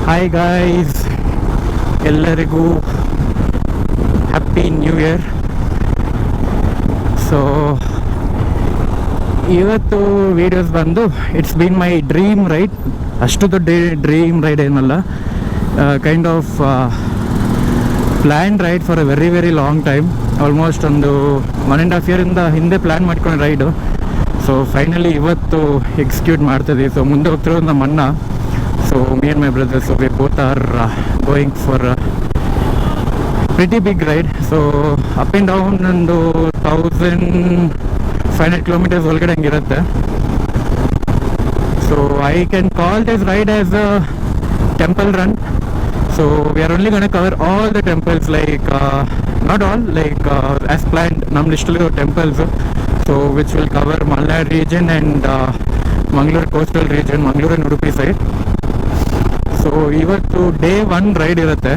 Hi guys, ಎಲ್ಲರಿಗೂ happy new year. So ಇವತ್ತು videos ಬಂದು it's been my dream ride. ಅಷ್ಟು ದೊಡ್ಡ ಡ್ರೀಮ್ ರೈಡ್ ಏನಲ್ಲ, kind of plan ride for a very very long time. Almost ಒಂದು 1.5 ಇಯರಿಂದ ಹಿಂದೆ ಪ್ಲ್ಯಾನ್ ಮಾಡ್ಕೊಂಡು ರೈಡು. ಸೊ ಫೈನಲಿ ಇವತ್ತು ಎಕ್ಸಿಕ್ಯೂಟ್ ಮಾಡ್ತಿದ್ದೀವಿ. ಸೊ ಮುಂದೆ ಹೋಗ್ತಿರೋದು ನಮ್ಮ ಅಣ್ಣ. So me and my brother, so we both are going for a pretty big ride. So up and down ಒಂದು 1500 kilometers ಒಳಗಡೆ ಹಂಗಿರುತ್ತೆ. So I can call this ride as a temple run. So we are only going to cover all the temples, like not all, like as planned ನಮ್ಮ ಲಿಸ್ಟಲ್ಲಿರೋ temples. So which will cover Malnad region and Mangalore coastal region, Mangalore and Udupi side. So ಇವತ್ತು day 1 ride ಇರುತ್ತೆ.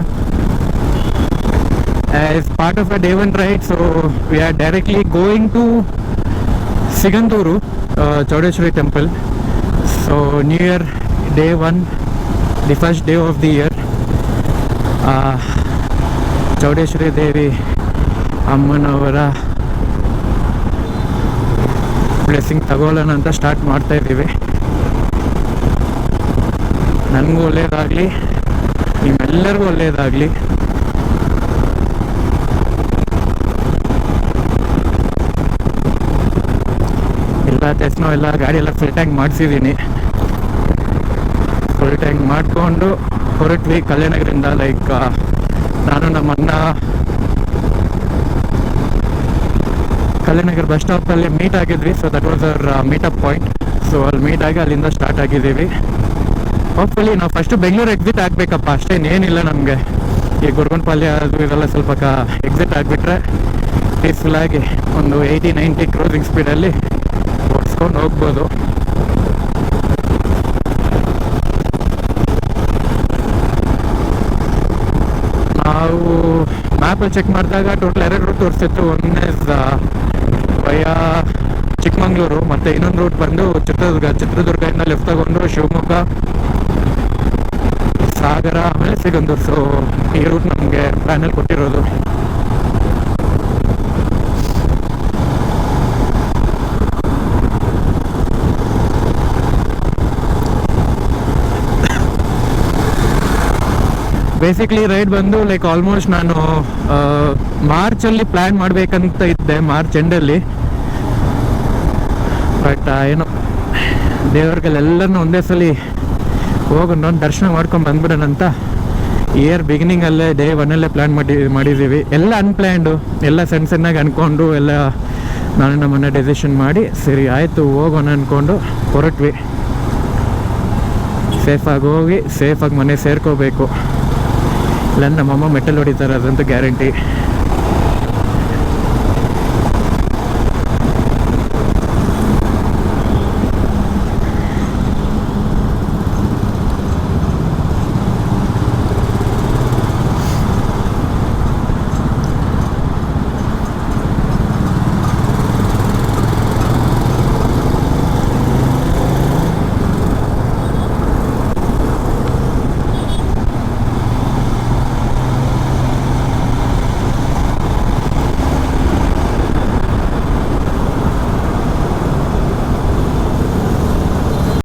As part of a day 1 ride, so we are directly going to Sigandur Chowdeshwari temple. So new year day 1, the first day of the year. Chowdeshwari Devi ಅಮ್ಮನವರ blessing ತಗೊಳ್ಳೋಣ ಅಂತ start ಮಾಡ್ತಾ ಇದ್ದೀವಿ. ನನಗೂ ಒಳ್ಳೆಯದಾಗಲಿ, ನಿಮ್ಮೆಲ್ಲರಿಗೂ ಒಳ್ಳೆಯದಾಗಲಿ. ಎಲ್ಲ ಟೆಸ್ಟ್ನೋ ಎಲ್ಲ ಗಾಡಿ ಎಲ್ಲ ಫುಲ್ ಟ್ಯಾಂಕ್ ಮಾಡಿಸಿದ್ದೀನಿ. ಫುಲ್ ಟ್ಯಾಂಕ್ ಮಾಡಿಕೊಂಡು ಹೊರಟ್ವಿ ಕಲ್ಯಾಣನಗರಿಂದ. ಲೈಕ್ ನಾನು ನಮ್ಮ ಅಣ್ಣ ಕಲ್ಯಾಣನಗರ ಬಸ್ ಸ್ಟಾಪಲ್ಲಿ ಮೀಟ್ ಆಗಿದ್ವಿ. So that was our meetup point. So ಅಲ್ಲಿ ಮೀಟ್ ಆಗಿ ಅಲ್ಲಿಂದ ಸ್ಟಾರ್ಟ್ ಆಗಿದ್ದೀವಿ. ಹೋಪ್ಫುಲಿ ನಾವು ಫಸ್ಟು ಬೆಂಗಳೂರು ಎಕ್ಸಿಟ್ ಆಗಬೇಕಪ್ಪ, ಅಷ್ಟೇನೇನಿಲ್ಲ ನಮಗೆ. ಈ ಗುರ್ಗೊಂಡ್ಪಾಲ್ಯ ಅದು ಇದೆಲ್ಲ ಸ್ವಲ್ಪ ಎಕ್ಸಿಟ್ ಆಗಿಬಿಟ್ರೆ ಪೀಸ್ಫುಲ್ಲಾಗಿ ಒಂದು 80-90 ಕ್ರೂಸಿಂಗ್ ಸ್ಪೀಡಲ್ಲಿ ಓಡಿಸ್ಕೊಂಡು ಹೋಗ್ಬೋದು. ನಾವು ಮ್ಯಾಪಲ್ಲಿ ಚೆಕ್ ಮಾಡಿದಾಗ ಟೋಟಲ್ 2 ರೂಟ್ ತೋರಿಸ್ತಿತ್ತು. ಒನ್ ಇಸ್ ವಯ ಚಿಕ್ಕಮಂಗ್ಳೂರು, ಮತ್ತು ಇನ್ನೊಂದು ರೂಟ್ ಬಂದು ಚಿತ್ರದುರ್ಗದಿಂದ ಲೆಫ್ಟ್ ತಗೊಂಡು ಶಿವಮೊಗ್ಗ, ಸಾಗರ, ಆಮೇಲೆ ಸಿಗಂದೂರು. ಸೊ ಈ ರೂಟ್ ನಮಗೆ ಪ್ಲಾನಲ್ಲಿ ಕೊಟ್ಟಿರೋದು. ಬೇಸಿಕ್ಲಿ ರೈಡ್ ಬಂದು ಲೈಕ್ ಆಲ್ಮೋಸ್ಟ್ ನಾನು ಮಾರ್ಚಲ್ಲಿ ಪ್ಲ್ಯಾನ್ ಮಾಡಬೇಕಂತ ಇದ್ದೆ, ಮಾರ್ಚ್ ಎಂಡಲ್ಲಿ. ಬಟ್ ಏನೋ ದೇವ್ರಿಗೆಲ್ಲರನ್ನೂ ಒಂದೇ ಸಲ ಹೋಗೋಣ, ದರ್ಶನ ಮಾಡ್ಕೊಂಡು ಬಂದ್ಬಿಡೋಣಂತ ಇಯರ್ ಬಿಗಿನಿಂಗಲ್ಲೇ ಡೇ 1 ಪ್ಲ್ಯಾನ್ ಮಾಡಿದ್ದೀವಿ. ಎಲ್ಲ ಅನ್ಪ್ಲ್ಯಾನ್ಡು, ಎಲ್ಲ ಸಣ್ಣಾಗಿ ಅಂದ್ಕೊಂಡು ಎಲ್ಲ ನಾನು ನಮ್ಮನ್ನ ಡೆಸಿಷನ್ ಮಾಡಿ ಸರಿ ಆಯಿತು ಹೋಗೋಣ ಅಂದ್ಕೊಂಡು ಹೊರಟ್ವಿ. ಸೇಫಾಗಿ ಹೋಗಿ ಸೇಫಾಗಿ ಮನೆ ಸೇರ್ಕೋಬೇಕು. ಇಲ್ಲ ನಮ್ಮಮ್ಮ ಮೆಟಲ್ ಹೊಡಿತಾರೆ, ಅದಂತೂ ಗ್ಯಾರಂಟಿ.